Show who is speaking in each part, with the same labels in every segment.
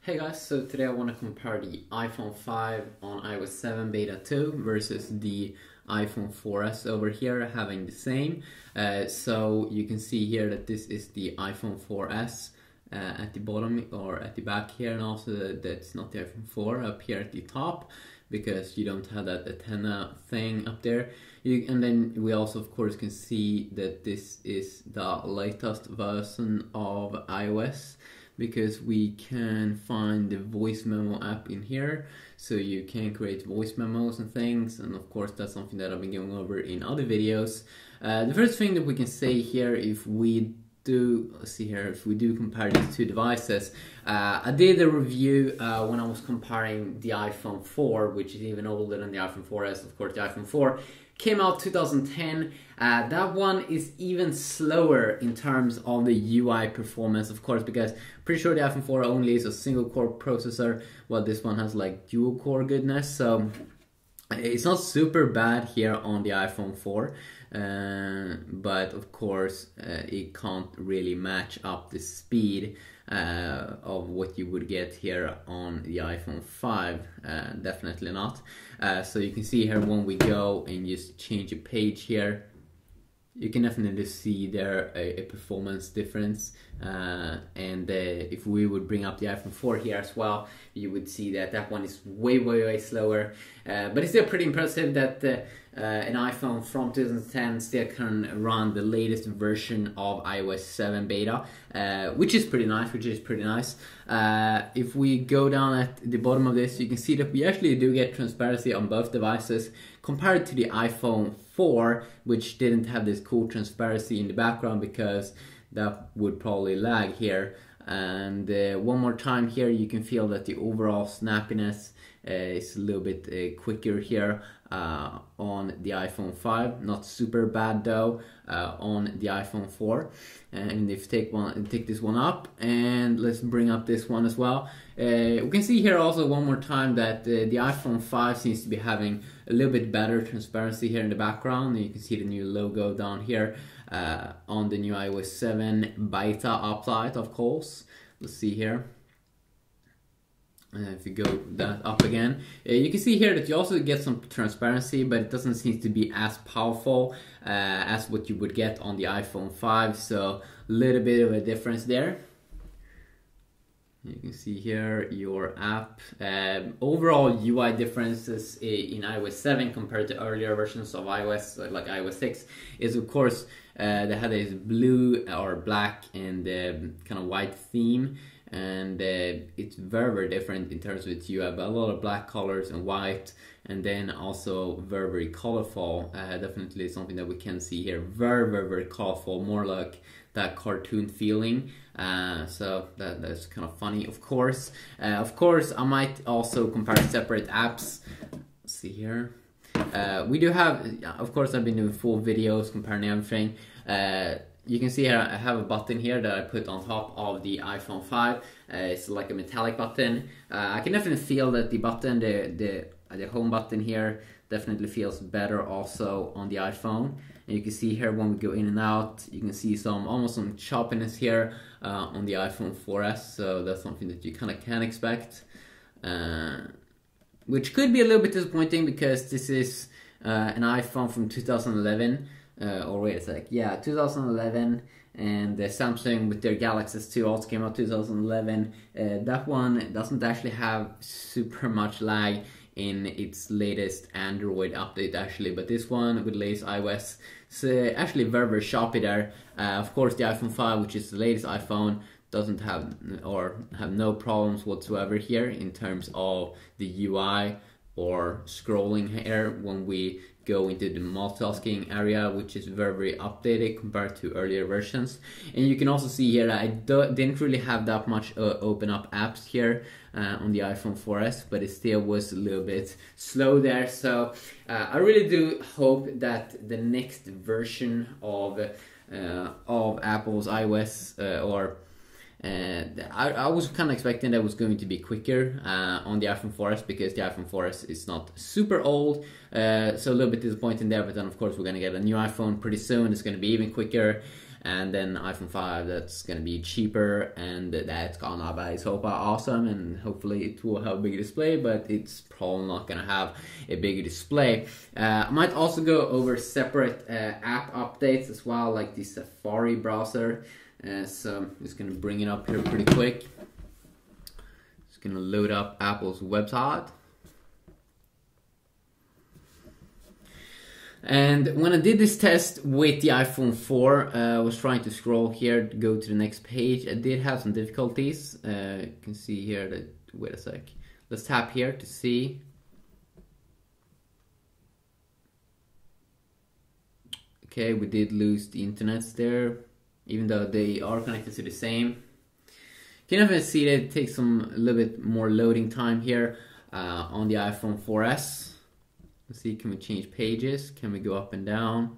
Speaker 1: Hey guys, so today I want to compare the iPhone 5 on iOS 7 Beta 2 versus the iPhone 4S over here having the same. So you can see here that this is the iPhone 4S at the bottom or at the back here, and also that's not the iPhone 4 up here at the top because you don't have that antenna thing up there. And then we also of course can see that this is the latest version of iOS, because we can find the voice memo app in here, so you can create voice memos and things, and of course that's something that I've been going over in other videos. The first thing that we can say here, if we do, let's see here, if we do compare these two devices, I did a review when I was comparing the iPhone 4, which is even older than the iPhone 4S. Of course the iPhone 4 came out 2010. That one is even slower in terms of the UI performance, of course, because pretty sure the iPhone 4 only is a single core processor, while this one has like dual core goodness. So it's not super bad here on the iPhone 4, but of course it can't really match up the speed of what you would get here on the iPhone 5, definitely not. So you can see here when we go and just change a page here, you can definitely see there a performance difference, and if we would bring up the iPhone 4 here as well, you would see that that one is way slower, but it's still pretty impressive that an iPhone from 2010 still can run the latest version of iOS 7 beta, which is pretty nice. If we go down at the bottom of this, you can see that we actually do get transparency on both devices compared to the iPhone 4, which didn't have this cool transparency in the background because that would probably lag here. And one more time here, you can feel that the overall snappiness is a little bit quicker here on the iPhone 5. Not super bad though on the iPhone 4. And if you take this one up, and let's bring up this one as well, we can see here also one more time that the iPhone 5 seems to be having a little bit better transparency here in the background. You can see the new logo down here on the new iOS 7 beta update, of course. Let's see here. If you go that up again, you can see here that you also get some transparency, but it doesn't seem to be as powerful as what you would get on the iPhone 5, so a little bit of a difference there. You can see here your app. Overall UI differences in iOS 7 compared to earlier versions of iOS, like iOS 6, is of course they had this blue or black and kind of white theme, and it's very different in terms of its UI, but a lot of black colors and white, and then also very colorful. Definitely something that we can see here, very colorful, more like that cartoon feeling. So that's kind of funny. Of course I might also compare separate apps. Let's see here. We do have, of course I've been doing full videos comparing everything. You can see here I have a button here that I put on top of the iPhone 5. It's like a metallic button. I can definitely feel that the button, the home button here, definitely feels better also on the iPhone. And you can see here when we go in and out, you can see almost some choppiness here on the iPhone 4S. So that's something that you kind of can expect, which could be a little bit disappointing because this is an iPhone from 2011. Or wait a sec, yeah, 2011, and Samsung with their Galaxy S2 also came out 2011. That one doesn't actually have super much lag in its latest Android update actually, but this one with latest iOS is actually very choppy there. Of course the iPhone 5, which is the latest iPhone, doesn't have no problems whatsoever here in terms of the UI or scrolling here when we go into the multitasking area, which is very updated compared to earlier versions. And you can also see here that I didn't really have that much open up apps here on the iPhone 4S, but it still was a little bit slow there. So I really do hope that the next version of Apple's iOS I was kind of expecting that it was going to be quicker on the iPhone 4S, because the iPhone 4S is not super old, so a little bit disappointing there. But then of course we're going to get a new iPhone pretty soon. It's going to be even quicker, and then iPhone 5 that's gonna be cheaper, and that's gonna be super awesome, and hopefully it will have a bigger display, but it's probably not gonna have a bigger display. I might also go over separate app updates as well, like the Safari browser. So I'm just gonna bring it up here pretty quick. Just gonna load up Apple's website. And when I did this test with the iPhone 4, I was trying to scroll here to go to the next page. I did have some difficulties. You can see here that, wait a sec. Let's tap here to see. Okay, we did lose the internets there, even though they are connected to the same. You can definitely see that it takes a little bit more loading time here on the iPhone 4S. Let's see, can we change pages? Can we go up and down?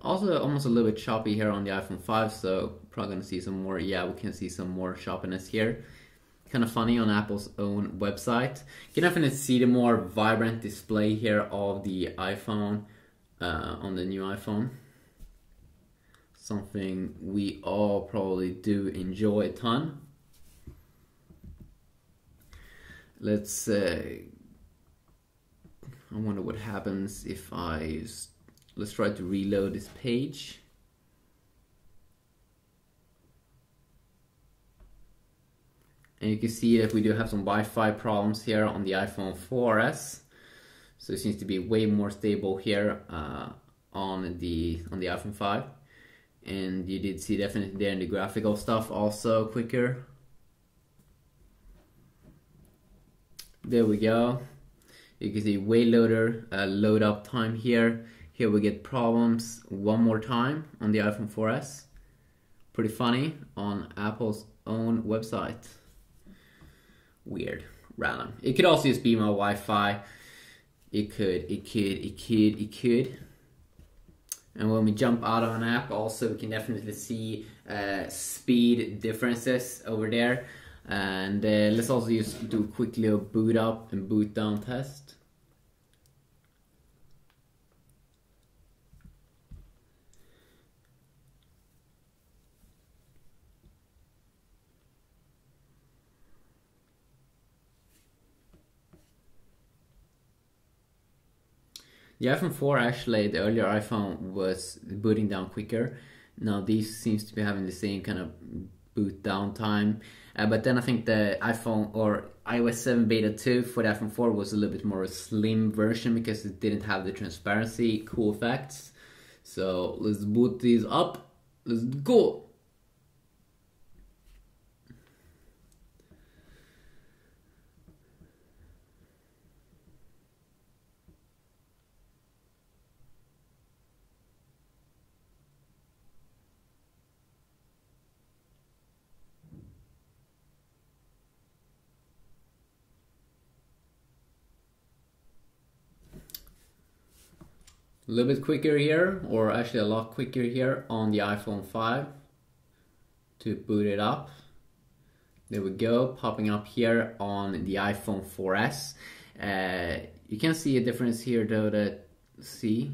Speaker 1: Also, almost a little bit choppy here on the iPhone 5, so probably gonna see some more. Yeah, we can see some more choppiness here. Kind of funny on Apple's own website. You can definitely see the more vibrant display here of the iPhone on the new iPhone. Something we all probably do enjoy a ton. Let's I wonder what happens if let's try to reload this page. And you can see that we do have some Wi-Fi problems here on the iPhone 4S. So it seems to be way more stable here on the iPhone 5. And you did see definitely there in the graphical stuff also quicker. There we go. You can see way loader load up time here. Here we get problems one more time on the iPhone 4S. Pretty funny on Apple's own website. Weird, random. It could also just be my Wi-Fi. It could. And when we jump out of an app, also we can definitely see speed differences over there. And let's also just do quickly a boot up and boot down test. The iPhone 4 actually, the earlier iPhone was booting down quicker. Now these seems to be having the same kind of boot down time. But then I think the iPhone or iOS 7 beta 2 for the iPhone 4 was a little bit more a slim version because it didn't have the transparency cool effects. So let's boot these up. Let's go. A little bit quicker here, or actually a lot quicker here on the iPhone 5 to boot it up. There we go, popping up here on the iPhone 4S. You can see a difference here though, that see.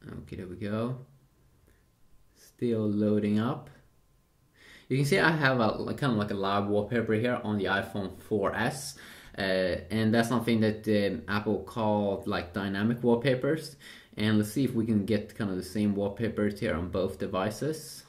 Speaker 1: Okay, there we go. Still loading up. You can see I have a kind of like a live wallpaper here on the iPhone 4S. And that's something that Apple called like dynamic wallpapers. And let's see if we can get kind of the same wallpapers here on both devices.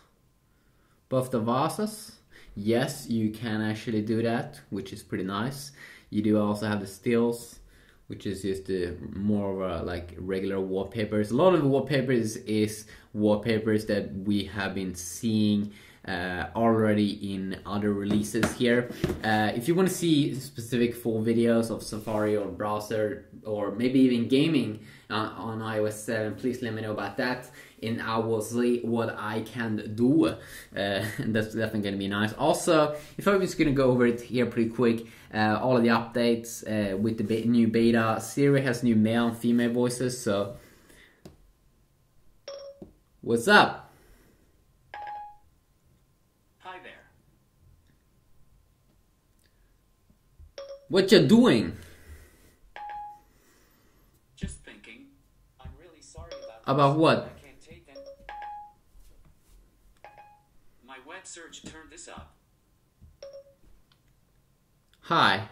Speaker 1: Yes, you can actually do that, which is pretty nice. You do also have the stills, which is just more of a like regular wallpapers. A lot of the wallpapers is wallpapers that we have been seeing already in other releases here. If you want to see specific full videos of Safari or browser or maybe even gaming on iOS 7, please let me know about that and I will see what I can do. And that's definitely going to be nice. Also, if I'm just going to go over it here pretty quick, all of the updates with the new beta. Siri has new male and female voices, so what's up? What you doing?
Speaker 2: Just thinking. I'm really sorry
Speaker 1: About what?
Speaker 2: I can't take it. search turn this up.
Speaker 1: Hi.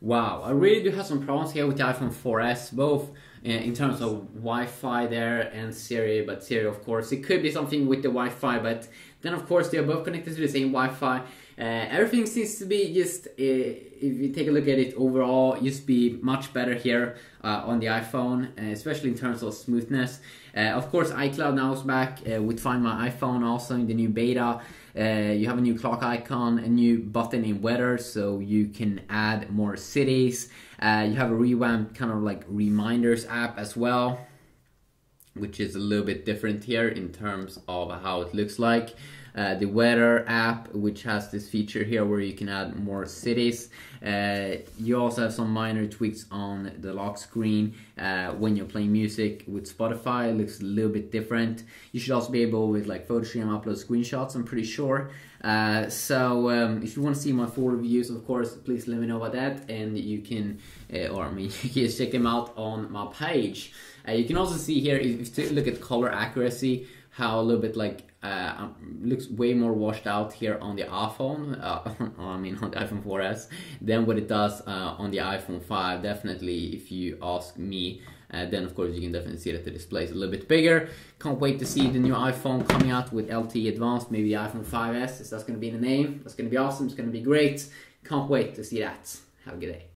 Speaker 1: Wow, I really do have some problems here with the iPhone 4S, both in terms of Wi-Fi there and Siri, but Siri, of course, it could be something with the Wi-Fi, but then, of course, they are both connected to the same Wi-Fi. Everything seems to be just, if you take a look at it overall, just be much better here on the iPhone, especially in terms of smoothness. Of course, iCloud now is back with Find My iPhone also in the new beta. You have a new clock icon, a new button in weather, so you can add more cities. You have a revamped kind of like reminders app as well, which is a little bit different here in terms of how it looks like. The weather app, which has this feature here where you can add more cities. You also have some minor tweaks on the lock screen when you're playing music with Spotify. It looks a little bit different. You should also be able with like PhotoStream upload screenshots, I'm pretty sure. If you want to see my full reviews, of course, please let me know about that, and you can, you can just check them out on my page. You can also see here, if you look at color accuracy, how a little bit like looks way more washed out here on the iPhone, on the iPhone 4S than what it does on the iPhone 5. Definitely, if you ask me, then of course you can definitely see that the display is a little bit bigger. Can't wait to see the new iPhone coming out with LTE Advanced, maybe the iPhone 5S. That's going to be the name. That's going to be awesome. It's going to be great. Can't wait to see that. Have a good day.